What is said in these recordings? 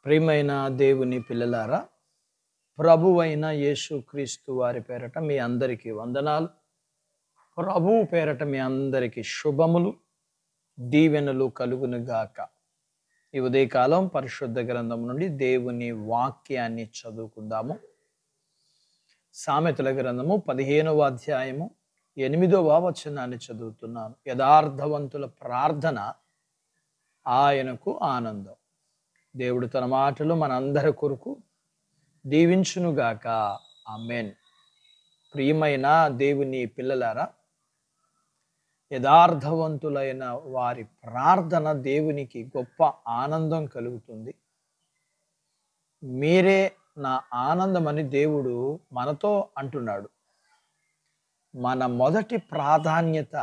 ప్రియమైన దేవుని పిల్లలారా, ప్రభువైన యేసుక్రీస్తు వారి పేరట మీ అందరికీ వందనాలు. ప్రభువు పేరట మీ అందరికీ శుభములు, దీవెనలు కలుగునుగాక. ఈ ఉదయకాలం పరిశుద్ధ గ్రంథం నుండి దేవుని వాక్యాన్ని చదువుకుందాము. సామెతల గ్రంథము 15వ అధ్యాయము 8వ వచనాన్ని చదువుతున్నాను. యథార్థవంతుల ప్రార్థన ఆయనకు ఆనందం. దేవుడు తన మాటలు మనందరి కొరకు దీవించునుగాక. ఆమేన్. ప్రియమైన దేవుని పిల్లలారా, యథార్థవంతులైన వారి ప్రార్థన దేవునికి గొప్ప ఆనందం కలుగుతుంది. మీరే నా ఆనందమని దేవుడు మనతో అంటున్నాడు. మన మొదటి ప్రాధాన్యత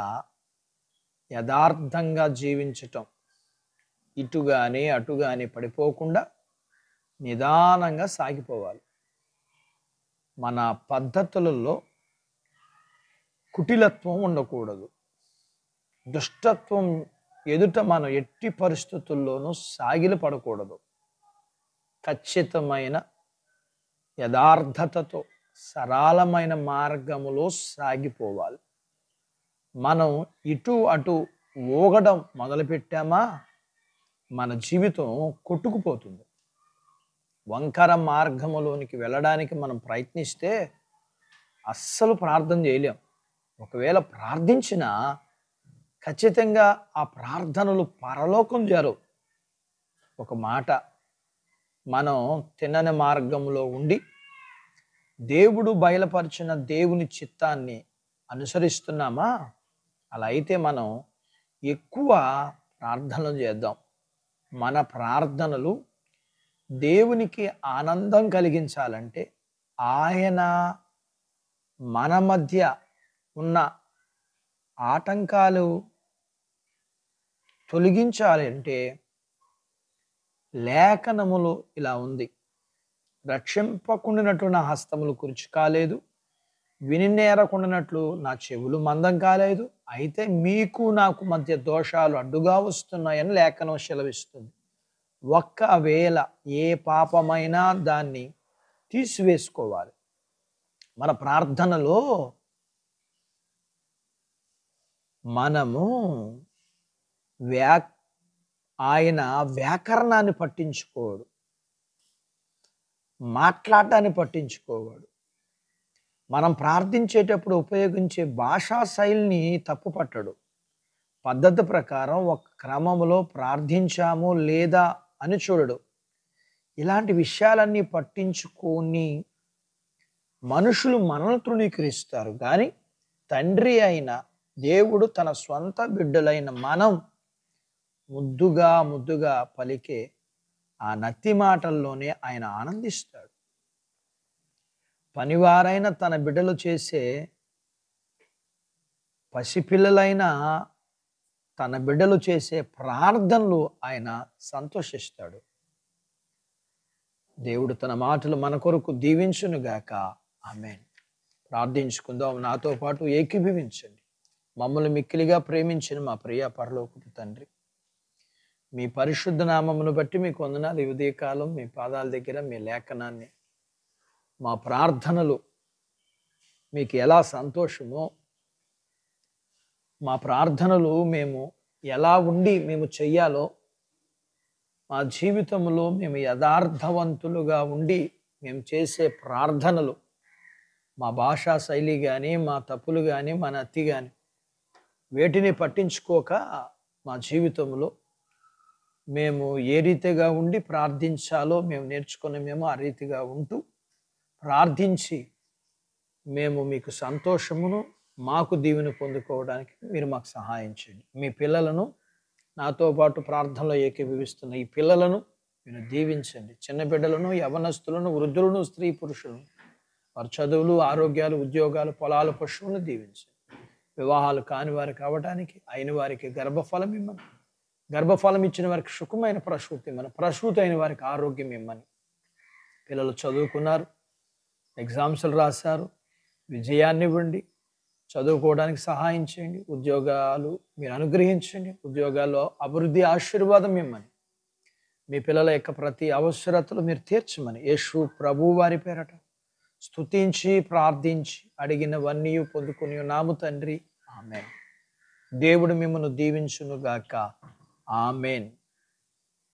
యథార్థంగా జీవించటం. ఇటుగాని అటుగాని పడిపోకుండా నిదానంగా సాగిపోవాలి. మన పద్ధతులలో కుటిలత్వం ఉండకూడదు. దుష్టత్వం ఎదుట మనం ఎట్టి పరిస్థితుల్లోనూ సాగిల పడకూడదు. ఖచ్చితమైన యథార్థతతో సరళమైన మార్గములో సాగిపోవాలి. మనం ఇటు అటు ఊగడం మొదలుపెట్టామా మన జీవితం కొట్టుకుపోతుంది. వంకర మార్గములోనికి వెళ్ళడానికి మనం ప్రయత్నిస్తే అస్సలు ప్రార్థన చేయలేం. ఒకవేళ ప్రార్థించినా ఖచ్చితంగా ఆ ప్రార్థనలు పరలోకం చేరవు. ఒక మాట, మనం తినని మార్గంలో ఉండి దేవుడు బయలుపరిచిన దేవుని చిత్తాన్ని అనుసరిస్తున్నామా? అలా అయితే మనం ఎక్కువ ప్రార్థనలు చేద్దాం. మన ప్రార్థనలు దేవునికి ఆనందం కలిగించాలంటే, ఆయన మన మధ్య ఉన్న ఆటంకాలు తొలగించాలి అంటే లేఖనములు ఇలా ఉంది: రక్షింపకుండినట్లు నా హస్తములు కురుచు కాలేదు, వినినేరకుండానట్లు నా చెవులు మందం కాలేదు. అయితే మీకు నాకు మధ్య దోషాలు అడ్డుగా వస్తున్నాయని లేఖనం సెలవిస్తుంది. ఒక్కవేళ ఏ పాపమైనా దాన్ని తీసివేసుకోవాలి. మన ప్రార్థనలో మనము ఆయన వ్యాకరణాన్ని పట్టించుకోడు, మాట్లాడటాన్ని పట్టించుకోవాడు. మనం ప్రార్థించేటప్పుడు ఉపయోగించే భాషా శైలిని తప్పుపట్టడు. పద్ధతి ప్రకారం ఒక క్రమంలో ప్రార్థించాము లేదా అని చూడడు. ఇలాంటి విషయాలన్నీ పట్టించుకొని మనుషులు మనల్ని తృణీకరిస్తారు. కానీ తండ్రి అయిన దేవుడు తన స్వంత బిడ్డలైన మనం ముద్దుగా పలికే ఆ నత్తి మాటల్లోనే ఆయన ఆనందిస్తాడు. పనివారైన తన బిడ్డలు చేసే, పసిపిల్లలైన తన బిడ్డలు చేసే ప్రార్థనలు ఆయన సంతోషిస్తాడు. దేవుడు తన మాటలు మన కొరకు దీవించునుగాక. ఆమేన్. ప్రార్థించుకుందాం. నాతో పాటు ఏకీభవించండి. మమ్మల్ని మిక్కిలిగా ప్రేమించిన మా ప్రియ పరలోకపు తండ్రి, మీ పరిశుద్ధ నామమును బట్టి మీకు వందనాలు. ఈ ఉదయకాలం మీ పాదాల దగ్గర మీ లేఖనాన్ని, మా ప్రార్థనలు మీకు ఎలా సంతోషమో, మా ప్రార్థనలు మేము ఎలా ఉండి మేము చెయ్యాలో, మా జీవితంలో మేము యథార్థవంతులుగా ఉండి మేము చేసే ప్రార్థనలు, మా భాషా శైలి కానీ, మా తప్పులు కానీ, మా నత్తి కానీ వేటిని పట్టించుకోక మా జీవితంలో మేము ఏ రీతిగా ఉండి ప్రార్థించాలో మేము నేర్చుకుని మేము ఆ రీతిగా ఉంటూ ప్రార్థించి మేము మీకు సంతోషమును, మాకు దీవెన పొందుకోవడానికి మీరు మాకు సహాయం చేయండి. మీ పిల్లలను, నాతో పాటు ప్రార్థనలో ఏకీభవిస్తున్న ఈ పిల్లలను మీరు దీవించండి. చిన్న బిడ్డలను, యవనస్తులను, వృద్ధులను, స్త్రీ పురుషులను, వారి చదువులు, ఆరోగ్యాలు, ఉద్యోగాలు, పొలాలు, పశువులను దీవించండి. వివాహాలు కాని వారికి కావడానికి, అయిన వారికి గర్భఫలం ఇమ్మని, గర్భఫలం ఇచ్చిన వారికి సుఖమైన ప్రసూతి ఇమ్మని, ప్రసూతి అయిన వారికి ఆరోగ్యం ఇమ్మని. పిల్లలు చదువుకున్నారు, ఎగ్జామ్స్లు రాశారు, విజయాన్ని ఇవ్వండి. చదువుకోవడానికి సహాయం చేయండి. ఉద్యోగాలు మీరు అనుగ్రహించండి. ఉద్యోగాల్లో అభివృద్ధి, ఆశీర్వాదం ఇమ్మని. మీ పిల్లల యొక్క ప్రతి అవసరతలు మీరు తీర్చమని యేసు ప్రభు వారి పేరట స్తుతించి ప్రార్థించి అడిగినవన్నీ పొందుకుని ఉన్నాము తండ్రి. ఆమేన్. దేవుడు మిమ్మల్ని దీవించునుగాక. ఆమేన్.